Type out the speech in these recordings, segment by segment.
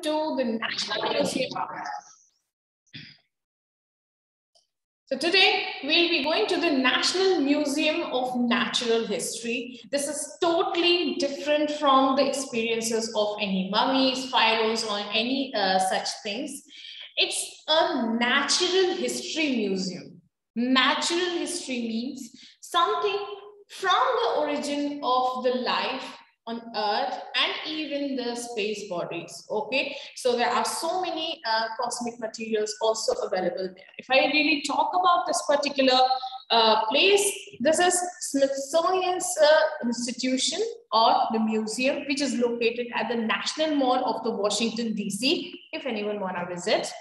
to the National Museum. So today we'll be going to the National Museum of Natural History. This is totally different from the experiences of any mummies, pharaohs, or any such things. It's a natural history museum. Natural history means something from the origin of the life on Earth and even the space bodies. Okay, so there are so many cosmic materials also available there. If I really talk about this particular place, this is Smithsonian's institution or the museum, which is located at the National Mall of the Washington DC. If anyone wanna visit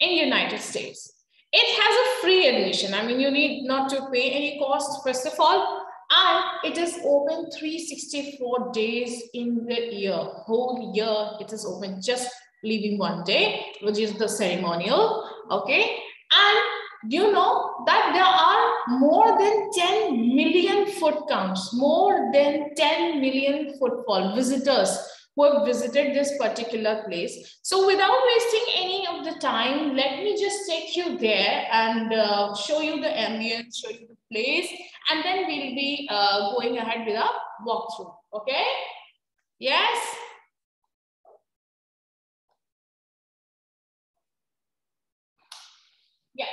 in United States, it has a free admission. I mean, you need not to pay any cost first of all. And it is open 364 days in the year. Whole year it is open, just leaving one day, which is the ceremonial. Okay. And you know that there are more than 10 million foot counts, more than 10 million footfall visitors who have visited this particular place. So without wasting any of the time, let me just take you there and show you the ambience, show you the place, and then we'll be going ahead with our walkthrough. Okay? Yes? Yeah.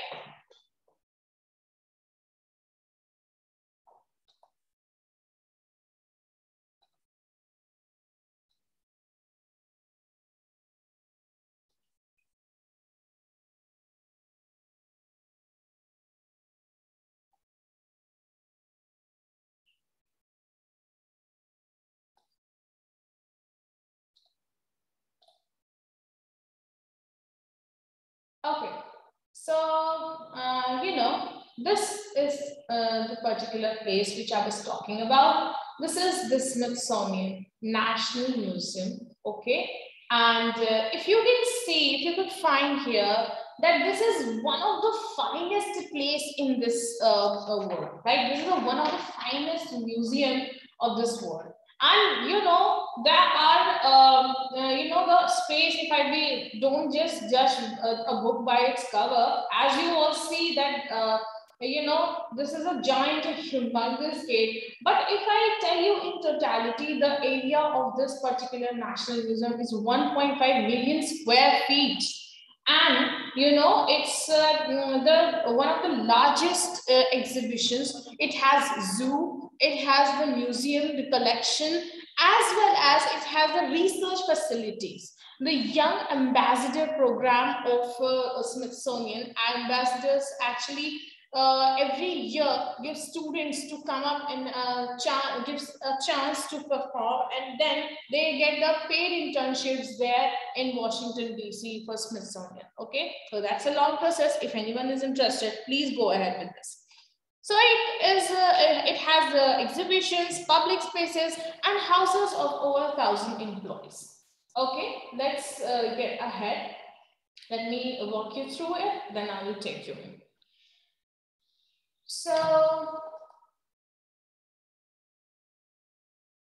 Okay, so you know, this is the particular place which I was talking about. This is the Smithsonian National Museum. Okay, and if you can see, if you could find here that this is one of the finest place in this world, right? This is one of the finest museum of this world. And you know, there are, you know, the space, if I don't just judge a book by its cover, as you all see that, you know, this is a giant, humongous gate. But if I tell you in totality, the area of this particular National Museum is 1.5 million square feet. And you know, it's one of the largest exhibitions. It has zoo, it has the museum, the collection, as well as it has the research facilities. The Young Ambassador program of Smithsonian ambassadors actually every year gives students to come up and gives a chance to perform, and then they get the paid internships there in Washington DC for Smithsonian. Okay, so that's a long process. If anyone is interested, please go ahead with this. So it has exhibitions, public spaces, and houses of over 1,000 employees. Okay, let's get ahead. Let me walk you through it, then I will take you in. So,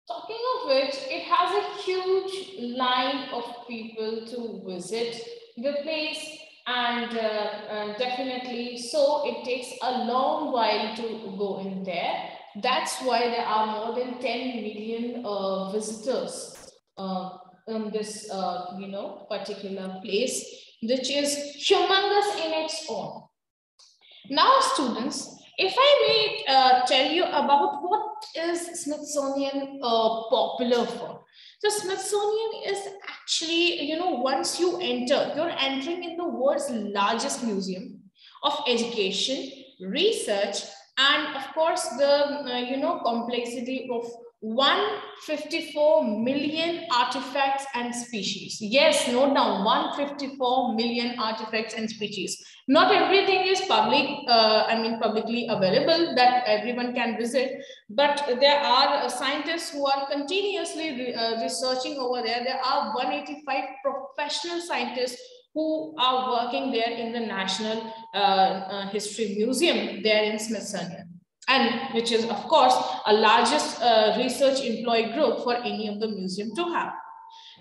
talking of which, it has a huge line of people to visit the place, and definitely so it takes a long while to go in there. That's why there are more than 10 million visitors in this you know, particular place, which is humongous in its own. Now, students, if I may tell you about what is Smithsonian popular for. So Smithsonian is actually, you know, once you enter, you're entering in the world's largest museum of education, research, and of course the, you know, complexity of 154 million artifacts and species. Yes, note down 154 million artifacts and species. Not everything is publicly available that everyone can visit, but there are scientists who are continuously researching over there. There are 185 professional scientists who are working there in the National History Museum there in Smithsonian, and which is, of course, a largest research employee group for any of the museum to have.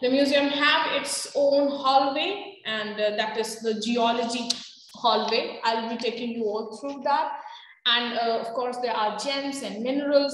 The museum have its own hallway, and that is the geology hallway. I'll be taking you all through that. And of course, there are gems and minerals.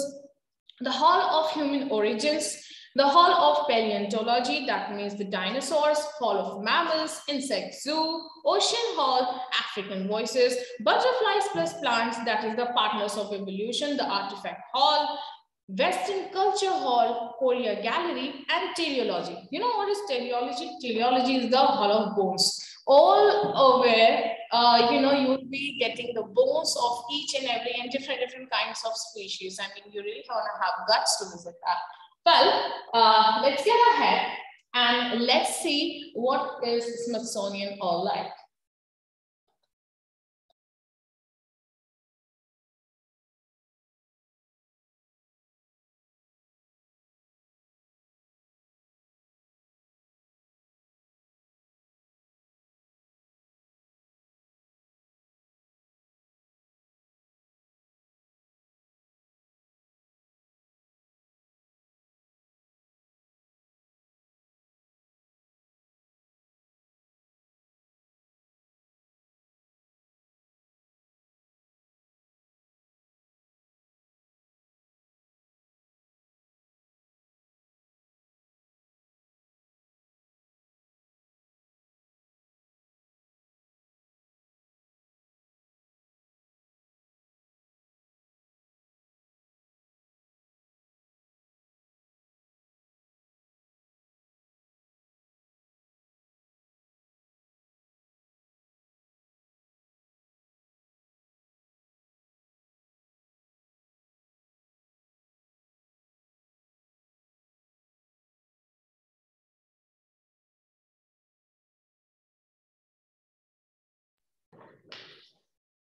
The Hall of Human Origins, the Hall of Paleontology, that means the dinosaurs, Hall of Mammals, Insect Zoo, Ocean Hall, African Voices, Butterflies plus Plants, that is the Partners of Evolution, the Artifact Hall, Western Culture Hall, Korea Gallery, and Teleology. You know what is teleology? Teleology is the Hall of Bones. All where you will be getting the bones of each and every and different kinds of species. I mean, you really want to have guts to visit that. Well, let's get ahead and let's see what is Smithsonian all like.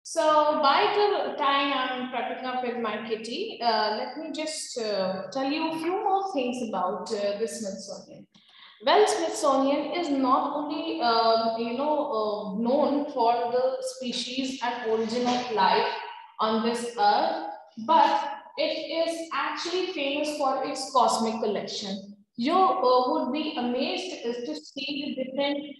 So by the time I'm prepping up with my kitty, let me just tell you a few more things about the Smithsonian. Well, Smithsonian is not only known for the species and origin of life on this earth, but it is actually famous for its cosmic collection. You would be amazed to see the different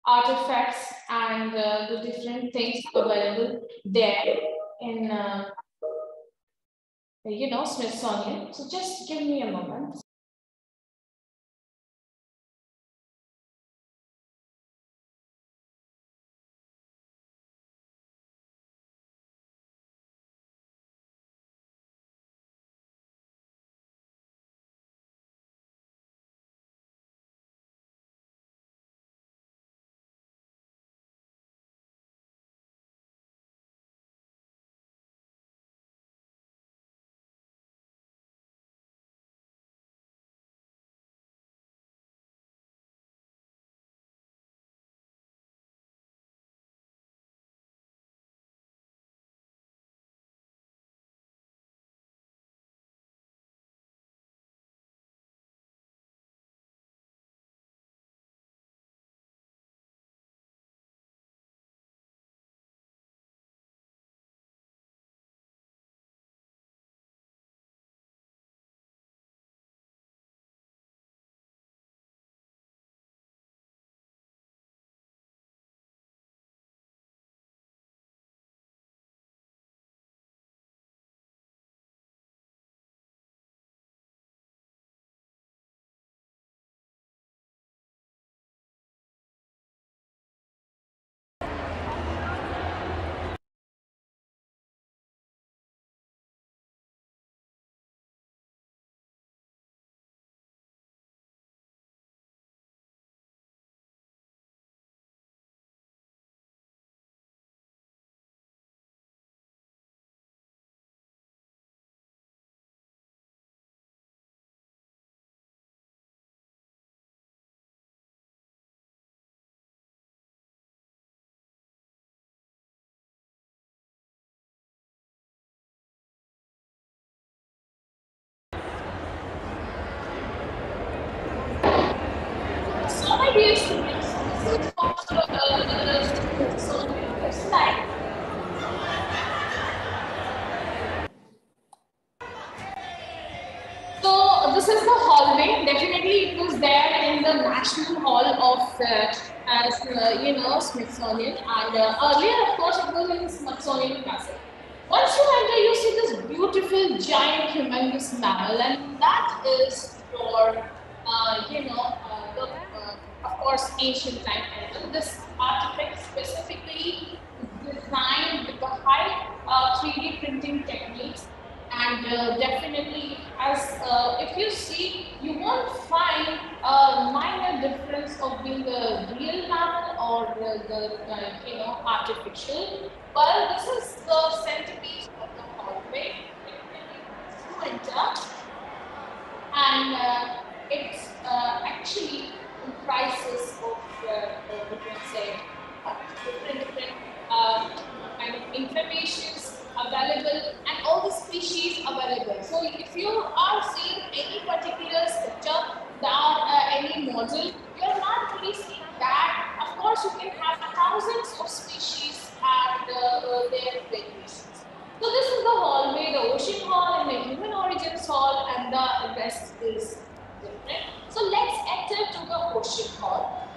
artifacts and the different things available there in Smithsonian. So just give me a moment. So my dear students, this is also the Smithsonian website. So this is is there in the National Hall of, Smithsonian. And earlier, of course, it was in Smithsonian Castle. Once you enter, you see this beautiful, giant, humongous mammal, and that is your, of course, ancient time animal. This artifact specifically is designed with the high 3D printing techniques, and definitely has, if you see, you won't find a minor difference of being a real mammal or the artificial. Well, this is the centerpiece of the hallway. Definitely once you enter, and it's actually comprises of we can say different kind of informations available and all the species available. So if you are seeing any particular structure, any model, you're not really seeing that. Of course, you can have thousands of species and their variations. So this is the hallway, the ocean hall and the human origins hall, and the rest is different. So let's enter to the ocean hall.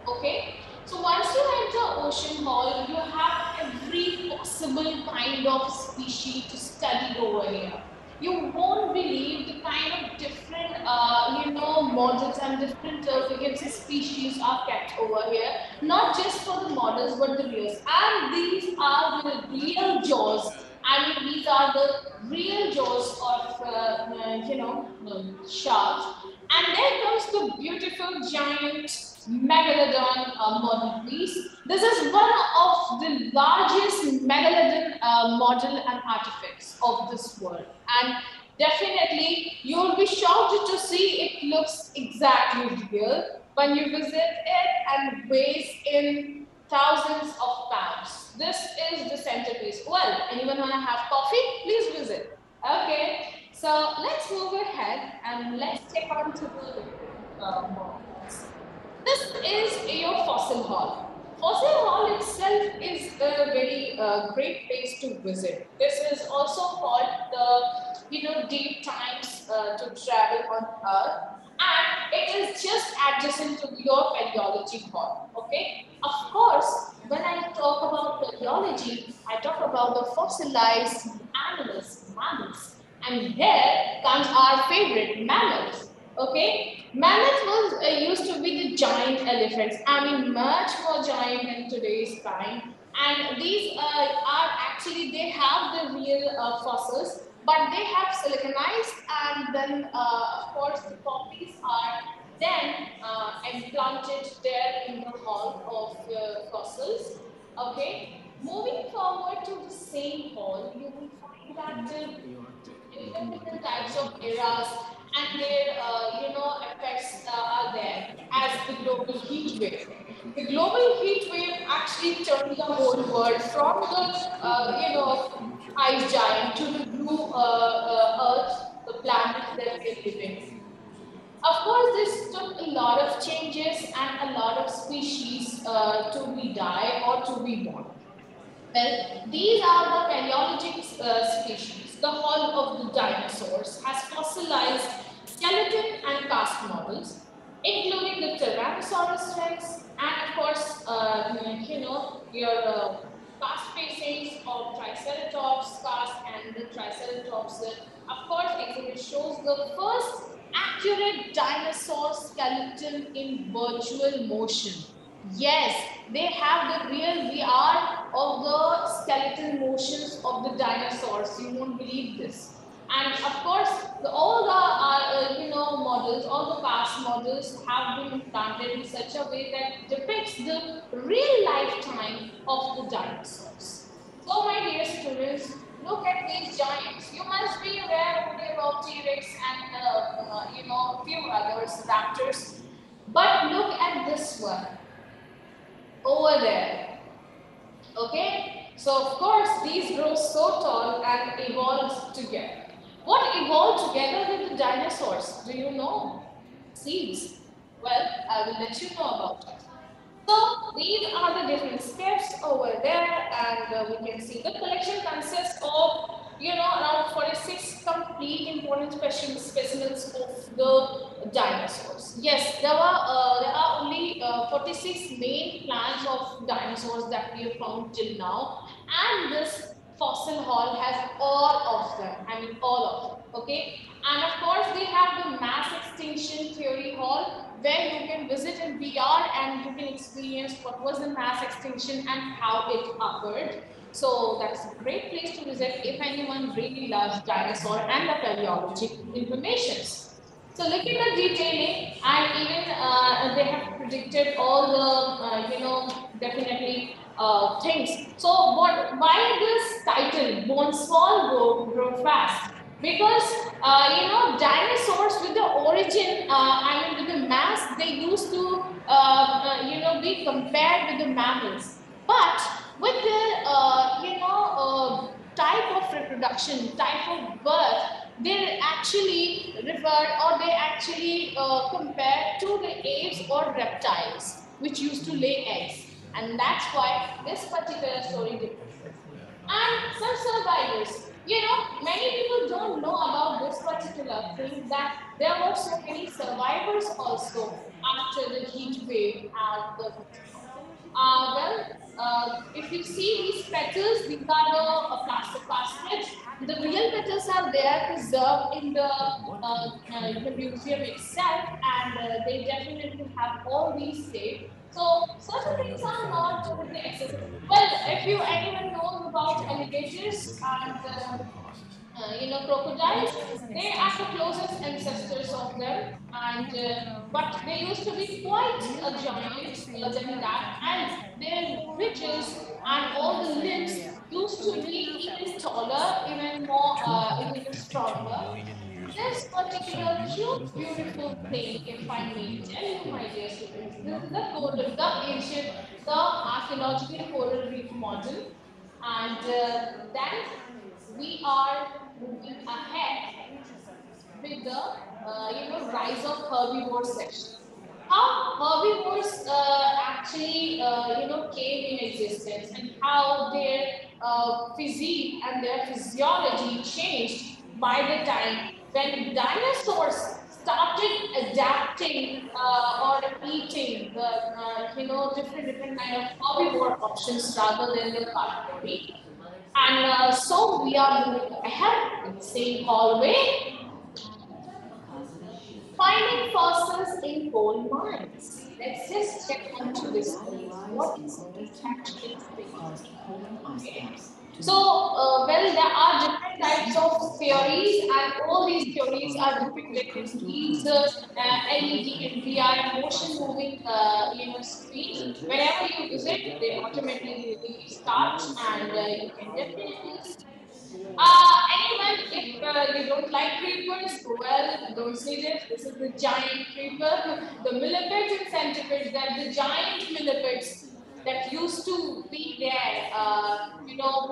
Okay. So once you enter ocean hall, you have every possible kind of species to study over here. You won't believe the kind of different, models and different, we can say, species are kept over here. Not just for the models, but the reals. And these are the real jaws. I mean, these are the real jaws of, sharks. And there comes the beautiful giant megalodon model piece. This is one of the largest megalodon model and artifacts of this world. And definitely, you will be shocked to see it looks exactly real when you visit it, and weighs in thousands of pounds. This is the centerpiece. Well, anyone want to have coffee? Please visit. Okay, so let's move ahead and let's take on to the models. This is your fossil hall. Fossil hall itself is a very great place to visit. This is also called the deep times to travel on Earth, and it is just adjacent to your paleology hall. Okay. Of course, when I talk about paleology, I talk about the fossilized animals, mammals, and here comes our favorite mammals. Okay, mammoth was used to be the giant elephants. I mean, much more giant in today's time. And these are actually, they have the real fossils, but they have siliconized, and then of course the copies are then implanted there in the hall of fossils. Okay, moving forward to the same hall, you will find that different types of eras and their effects are there, as the global heat wave. The global heat wave actually turned the whole world from the ice giant to the blue Earth, the planet that we're living. Of course, this took a lot of changes and a lot of species to be die or to be born. Well, these are the Paleolithic species. The Hall of the Dinosaurs has fossilized skeleton and cast models, including the Tyrannosaurus rex and, of course, your cast facings of Triceratops cast and the Triceratops. Of course, exhibit shows the first accurate dinosaur skeleton in virtual motion. Yes, they have the real VR of the skeletal motions of the dinosaurs. You won't believe this. And of course, all the models, all the past models have been implanted in such a way that depicts the real lifetime of the dinosaurs. So, my dear students, look at these giants. You must be aware of T-Rex and a few others, raptors. But look at this one over there. Okay, so of course these grow so tall and evolved together. What evolved together with the dinosaurs? Do you know? Seeds. Well, I will let you know about it. So these are the different steps over there, and we can see the collection consists of around 46 complete important specimens of the dinosaurs. Yes, there are only 46 main plants of dinosaurs that we have found till now, and this fossil hall has all of them. I mean, all of them. Okay, and of course, they have the mass extinction theory hall where you can visit in VR and you can experience what was the mass extinction and how it occurred. So that's a great place to visit if anyone really loves dinosaur and the paleontology information. So look at the detailing, and even they have predicted all the, definitely things. So why this title, Bone Small, grow fast? Because, dinosaurs with the origin, with the mass, they used to, be compared with the mammals. But with the type of reproduction, type of birth, they actually refer or they actually compare to the apes or reptiles which used to lay eggs, and that's why this particular story depicted. And some survivors, many people don't know about this particular thing, that there were so many survivors also after the heat wave and the winter. If you see these petals, these are the plastic baskets. The real petals are there preserved in the museum itself, and they definitely have all these saved. So certain things are not totally accessible. Well, if you anyone knows about alligators and crocodiles, they are the closest ancestors of them, and but they used to be quite a giant than that, and their ridges and all the limbs used to be even taller, even more, even stronger. This particular cute, beautiful thing, if I may tell you, my dear students, this is the ancient, the archaeological coral reef model, and then we are moving ahead with the rise of herbivore section. How herbivores actually came in existence, and how their physique and their physiology changed by the time when dinosaurs started adapting or eating the different kind of herbivore options rather than the carnivore. And so we are moving ahead in the same hallway, finding fossils in coal mines. Let's just check onto this place. What is this actually space? Okay. So, there are different types of theories, and all these theories are depicted in these LED and VR motion moving, screens. Whenever you visit, they automatically start, and you can definitely see. Anyone, if you don't like creepers, well, don't see this. This is the giant creeper, the millipedes and centipedes. That the giant millipedes that used to be there,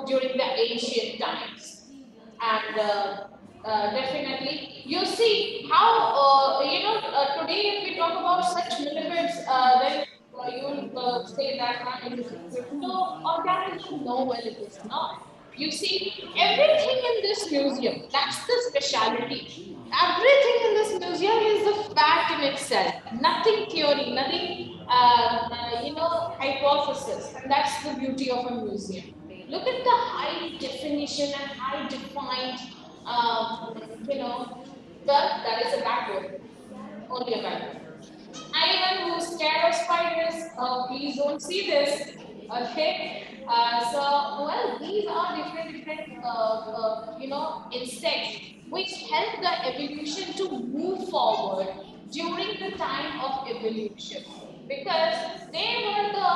during the ancient times. And definitely, you see how, today if we talk about such millipedes, then you'll say that it is a crypto-organism. No, well, it is not. You see, everything in this museum, that's the speciality. Everything in this museum is the fact in itself. Nothing theory, nothing, hypothesis. And that's the beauty of a museum. Look at the high definition and high defined, well, that is a backward, only a backward. Anyone who's scared of spiders, please don't see this. Okay. So, well, these are different, insects which help the evolution to move forward during the time of evolution, because they were the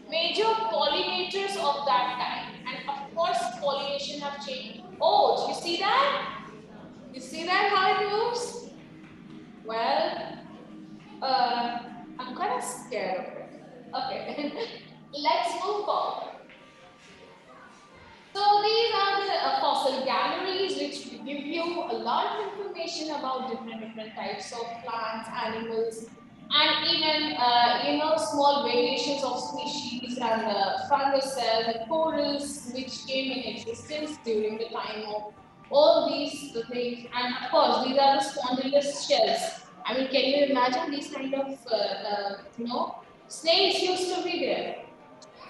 major pollinators of that time. And of course, pollination have changed. Oh, do you see that? You see that how it moves? Well, uh, I'm kind of scared of it. Okay, let's move forward. So these are the fossil galleries which give you a lot of information about different types of plants, animals, and even small variations of species and fungus cells and corals which came in existence during the time of all these things. And of course, these are the spondylus shells. I mean, can you imagine these kind of snails used to be there?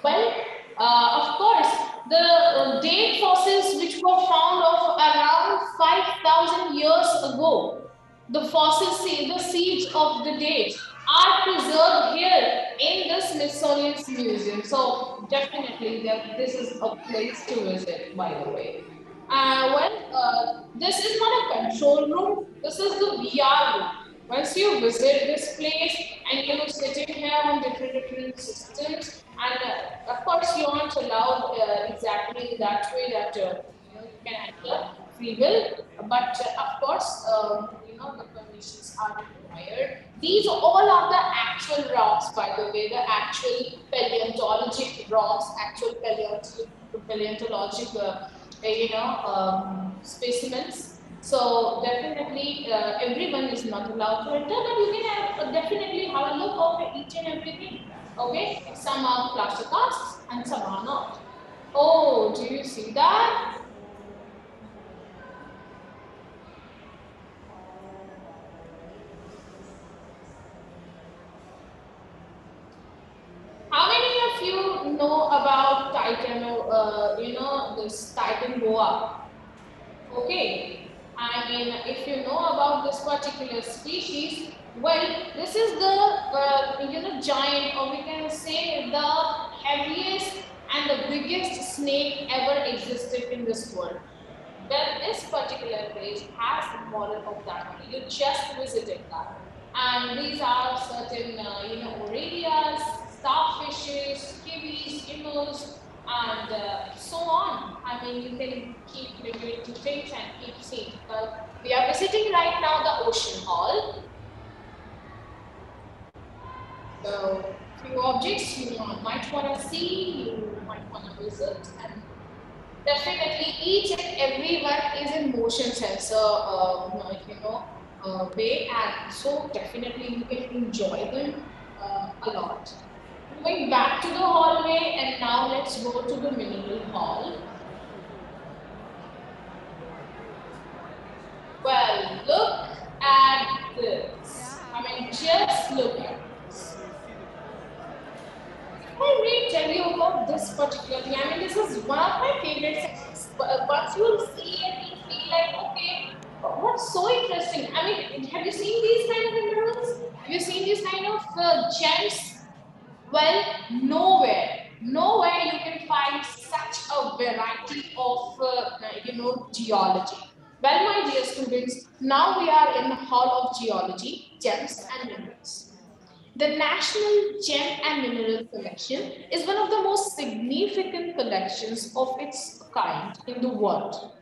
Well, of course, the date fossils which were found of around 5,000 years ago, the the seeds of the date are preserved here in the Smithsonian Museum. So definitely this is a place to visit, by the way. This is not a control room. This is the VR room. Once you visit this place and sitting here on different systems, and of course you aren't allowed exactly in that way that you can enter free will, but of course the permissions are required. These all are the actual rocks, by the way, the actual paleontologic rocks, actual paleontologic specimens. So definitely everyone is not allowed to enter, but you can definitely have a look of each and everything. Okay, some are plaster casts and some are not. Oh, do you see that? How many of you know about Titan, this Titan boa? Okay, I mean, if you know about this particular species, well, this is the giant, or we can say the heaviest and the biggest snake ever existed in this world. Well, this particular place has the model of that one. You just visited that. And these are certain, Aurelias, starfishes, kiwis, emus, and so on. I mean, you can keep reviewing to things and keep seeing. Well, we are visiting right now the Ocean Hall. So, few objects you might want to see, you might want to visit, and definitely, each and every one is in motion sensor, way, and so definitely you can enjoy them a lot. Going back to the hallway, and now let's go to the mineral hall. Well, look at this. I mean, just look at this. I really tell you about this particular thing. I mean, this is one of my favorite sections. Once you will see it, you feel like, okay, what's so interesting? I mean, have you seen these kind of minerals? Have you seen these kind of gems? Well, nowhere you can find such a variety of, geology. Well, my dear students, now we are in the Hall of Geology, Gems and Minerals. The National Gem and Mineral Collection is one of the most significant collections of its kind in the world.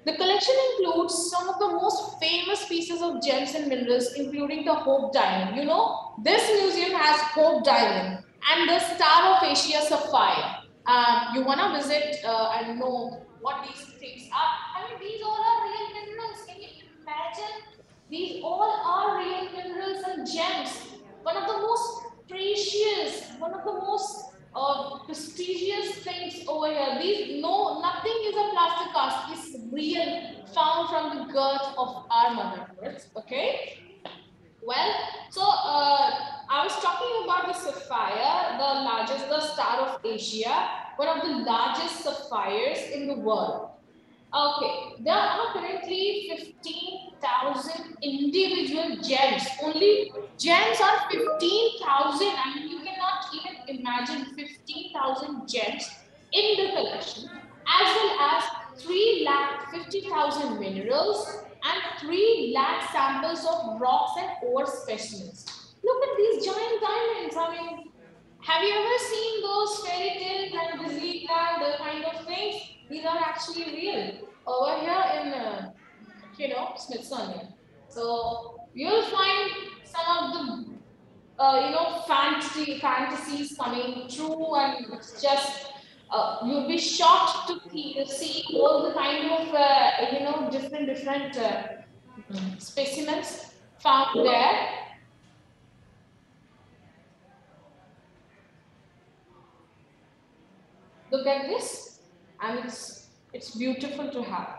The collection includes some of the most famous pieces of gems and minerals, including the Hope Diamond. You know, this museum has Hope Diamond and the Star of Asia Sapphire. You want to visit and know what these things are? I mean, these all are real minerals. Can you imagine? These all are real minerals and gems. One of the most precious, one of the most prestigious things over here. These, no, nothing is a plastic cast. It's real, found from the girth of our mother earth. Okay. Well, so I was talking about the sapphire, the largest, the Star of Asia, one of the largest sapphires in the world. Okay, there are currently 15,000 individual gems. Only gems are 15,000. I mean, you cannot even imagine 15,000 gems in the collection, as well as 3,50,000 minerals and 3 lakh samples of rocks and ore specimens. Look at these giant diamonds. I mean, have you ever seen those fairy tales and Disneyland, the kind of things? These are actually real over here in, Smithsonian. So you'll find some of the, fantasies coming true, and it's just, you'll be shocked to see all the kind of, different specimens found there. look at this, and it's beautiful to have.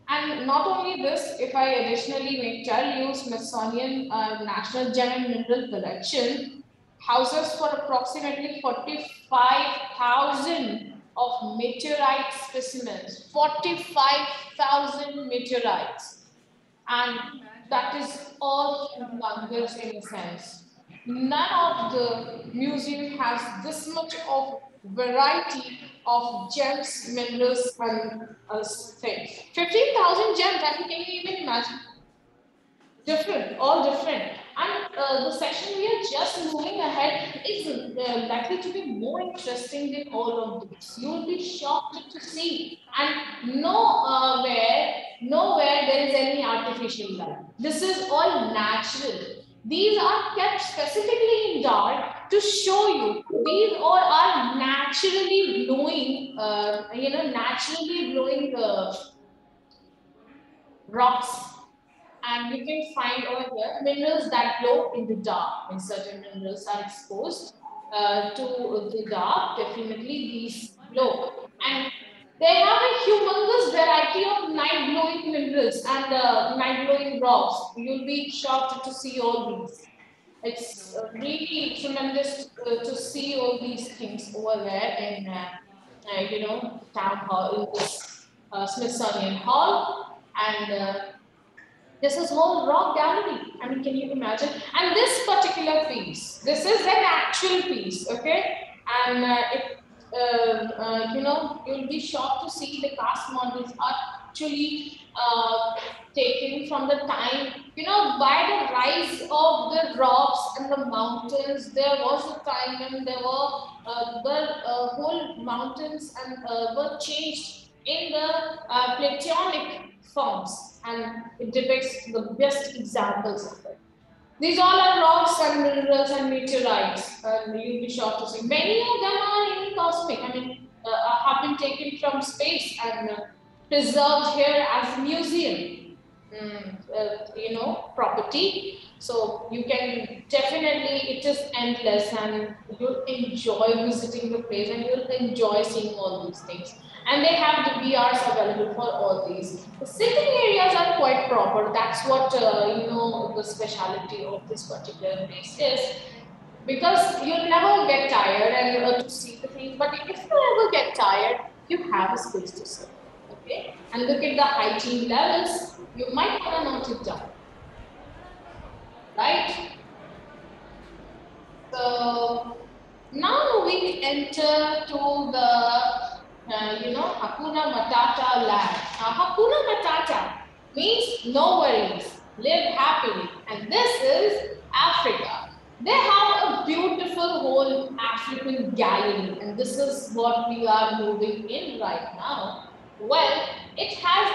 And not only this, if I additionally may tell you, Smithsonian National Gem and Mineral Collection houses for approximately 45,000 of meteorite specimens, 45,000 meteorites. And that is all humongous in a sense. None of the museum has this much of variety of gems, minerals, and things. 15,000 gems, I mean, can you even imagine? Different, all different. And the section we are just moving ahead is likely to be more interesting than all of this. You will be shocked to see. And nowhere there is any artificial light. This is all natural. These are kept specifically in dark to show you these all are naturally glowing, naturally glowing rocks. And you can find over here minerals that glow in the dark. When certain minerals are exposed to the dark, definitely these glow. And they have a humongous variety of night glowing minerals and night glowing rocks. You'll be shocked to see all these. It's really tremendous to see all these things over there in, town hall, in this Smithsonian Hall. And this is whole rock gallery. I mean, can you imagine? And this particular piece, this is an actual piece, okay? And you'll be shocked to see the cast models are actually taken from the time, by the rise of the rocks and the mountains. There was a time when there were the whole mountains and were changed in the platonic forms, and it depicts the best examples of it. These all are rocks and minerals and meteorites, and you'll be shocked to see. Many of them are in cosmic, have been taken from space and preserved here as a museum, property. So you can definitely, it is endless, and you'll enjoy visiting the place, and you'll enjoy seeing all these things. And they have the VRs available for all these. The sitting areas are quite proper. That's what, the speciality of this particular place is. Because you'll never get tired and to see the things. But if you ever get tired, you have a space to sit. Okay? And look at the hygiene levels. You might want to note it down. Right? So now we enter to the Hakuna Matata land. Now, Hakuna Matata means no worries, live happily. And this is Africa. They have a beautiful whole African gallery, and this is what we are moving in right now. Well, it has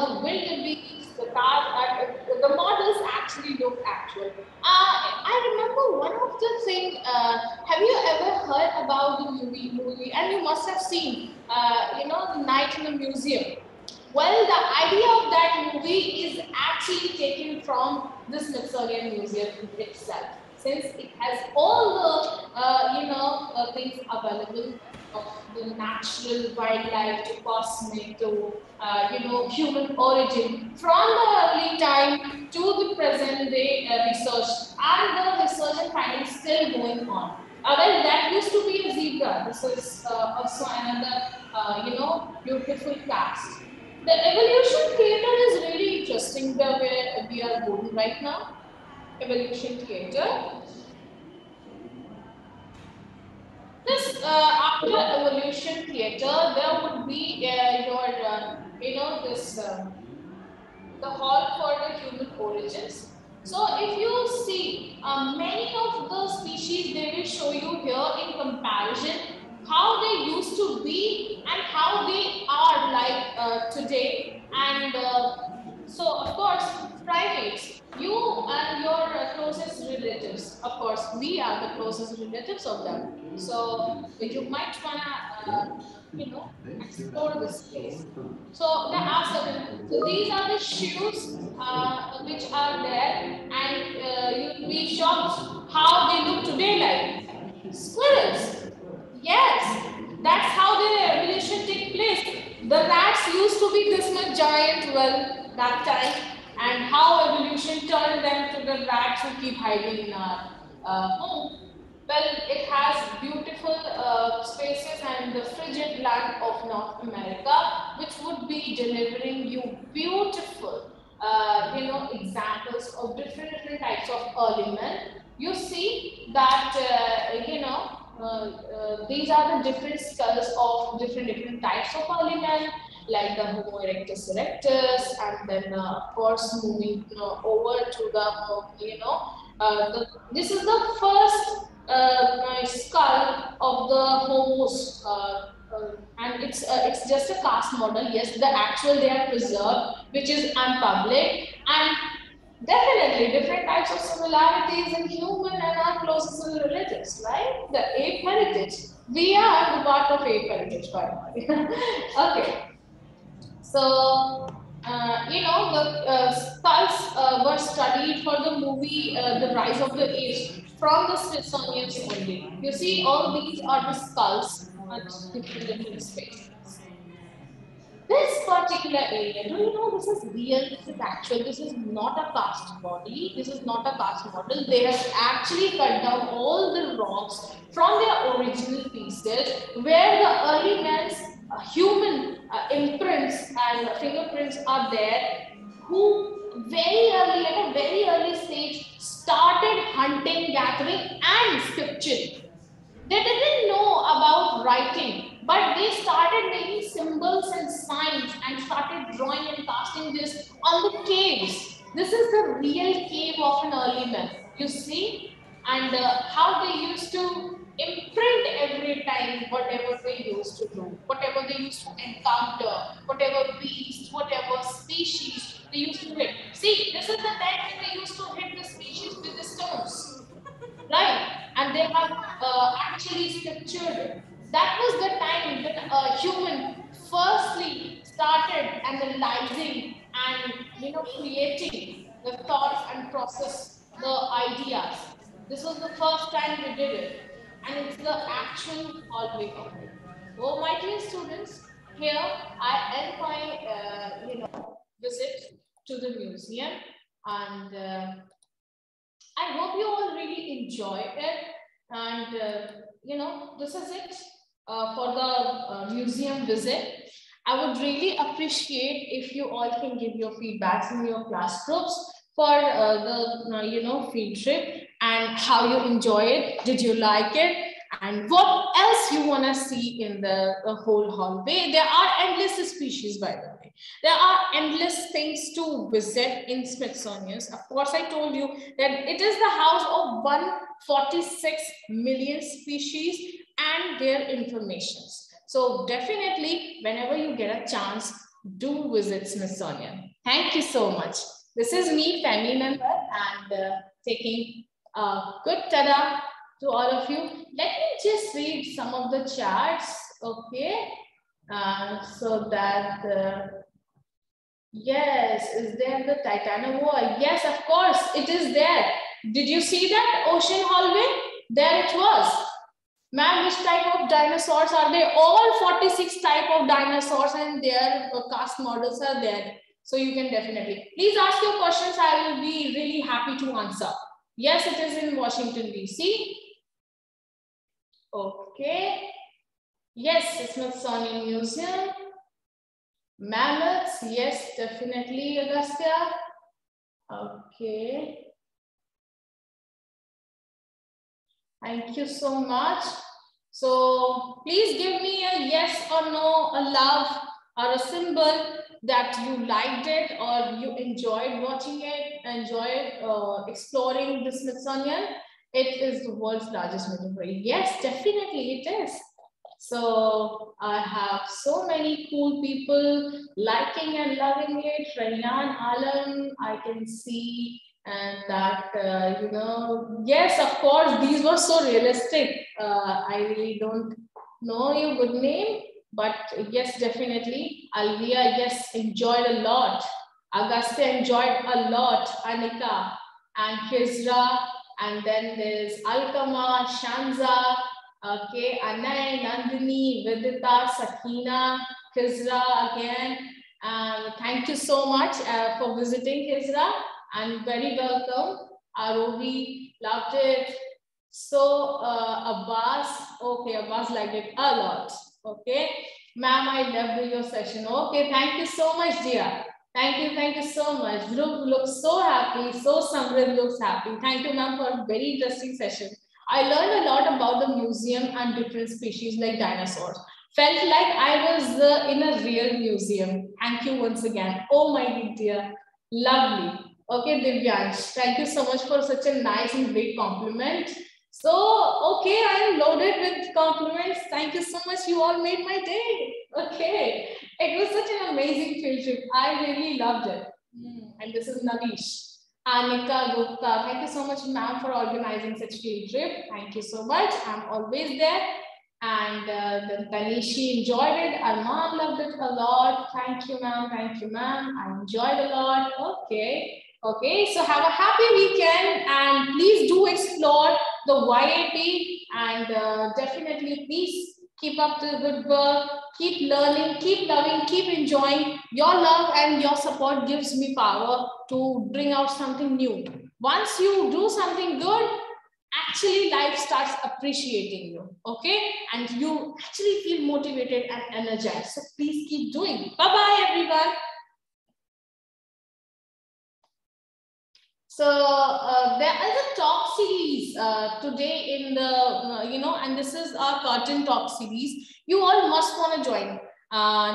the wildebeest, the cars, the models actually look actual. I remember one of the things, have you ever heard about the movie, and you must have seen, The Night in the Museum. Well, the idea of that movie is actually taken from the Smithsonian Museum itself, since it has all the, things available of the natural wildlife to cosmic to, human origin from the early time to the present day research, and the research and findings still going on. Well, that used to be a zebra. This is also another, beautiful cast. The evolution theater is really interesting where we are going right now. Evolution theater. This after evolution theater, there would be the hall for the human origins. So if you see many of the species, they will show you here in comparison how they used to be and how they are like today. And so of course, primates, you and your closest relatives, of course, we are the closest relatives of them. So you might wanna, explore this place. So there are certain, so these are the shoes which are there, and you'll be shocked how they look today like. Squirrels. Yes, That's how their evolution take place. The rats used to be this much giant, well, that time, and how evolution turned them to the rats who keep hiding in our home. Well, it has beautiful spaces and the frigid land of North America, which would be delivering you beautiful, examples of different types of early men. You see that, these are the different skulls of different types of early men, like the Homo erectus erectus, and then, of course, moving over to the, this is the first skull of the homos, and it's just a cast model. Yes, the actual they are preserved, which is unpublished, and definitely different types of similarities in human and our closest relatives, right? The ape heritage. We are the part of ape heritage, by the way. Okay. So, the skulls were studied for the movie The Rise of the Apes from the Smithsonian's only. You see, all these are the skulls at different spaces. This particular area, do you know this is real, this is actual, this is not a cast body, this is not a cast model. They have actually cut down all the rocks from their original pieces where the early man's human imprints and fingerprints are there, who very early, at a very early stage, started hunting, gathering, and scripturing. They didn't know about writing, but they started making symbols and signs and started drawing and casting this on the caves. This is the real cave of an early man, you see, and how they used to imprint every time whatever they used to do, whatever they used to encounter, whatever beast, whatever species they used to hit. See, this is the time when they used to hit the species with the stones. Right, and they have actually scriptured. That was the time when a human firstly started analyzing and creating the thoughts and process the ideas. This was the first time we did it, and it's the actual hallway of it. So, my dear students, here I end my visit to the museum, and I hope you all really enjoy it. And, this is it for the museum visit. I would really appreciate if you all can give your feedbacks in your class groups for the field trip and how you enjoy it. Did you like it? And what else you want to see in the whole hallway? There are endless species, by the way. There are endless things to visit in Smithsonian. Of course, I told you that it is the house of 146 million species and their informations. So definitely, whenever you get a chance, do visit Smithsonian. Thank you so much. This is me, family member, and taking a good tada to all of you. Let me just read some of the charts, okay? So that, yes, is there the Titanic Wall? Yes, of course, it is there. Did you see that ocean hallway? There it was. Ma'am, which type of dinosaurs are they? All 46 type of dinosaurs and their cast models are there. So you can definitely, please ask your questions. I will be really happy to answer. Yes, it is in Washington, D.C. Okay. Yes, Smithsonian Museum. Mammoths. Yes, definitely, Agastya. Okay. Thank you so much. So please give me a yes or no, a love or a symbol that you liked it or you enjoyed watching it, enjoyed exploring the Smithsonian. It is the world's largest metropolis. Yes, definitely it is. So I have so many cool people liking and loving it. Rayan, Alam, I can see, and that, yes, of course, these were so realistic. I really don't know your good name, but yes, definitely. Alvia, yes, enjoyed a lot. Augusta enjoyed a lot. Anika and Kizra, and then there's Alkama, Shanza, Okay, Anay, Nandini, Vidita, Sakina, Khizra again. Thank you so much for visiting Khizra and very welcome. Arohi, loved it. So Abbas, okay, Abbas liked it a lot. Okay, ma'am, I loved your session. Okay, thank you so much, dear. Thank you so much. Dhruv looks so happy. So Samrid looks happy. Thank you, ma'am, for a very interesting session. I learned a lot about the museum and different species like dinosaurs. Felt like I was in a real museum. Thank you once again. Oh my dear, lovely. Okay, Divyansh, thank you so much for such a nice and great compliment. So, okay, I am loaded with compliments. Thank you so much. You all made my day. Okay, it was such an amazing field trip. I really loved it. And this is Navish. Anika Gupta, thank you so much, ma'am, for organizing such field trip. Thank you so much. I'm always there. And then Tanishi enjoyed it. Arman loved it a lot. Thank you, ma'am. Thank you, ma'am. I enjoyed a lot. Okay. Okay. So have a happy weekend and please do explore the YAP and definitely please keep up the good work. Keep learning, keep loving, keep enjoying. Your love and your support gives me power to bring out something new. Once you do something good, actually life starts appreciating you, okay? And you actually feel motivated and energized. So please keep doing. Bye-bye, everyone. So there is a talk series today in the, and this is our curtain talk series. You all must want to join.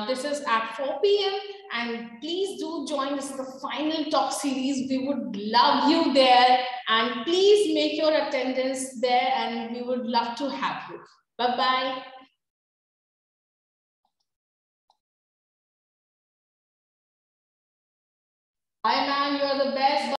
This is at 4 p.m. and please do join. This is the final talk series. We would love you there and please make your attendance there and we would love to have you. Bye-bye. Bye, ma'am. You are the best.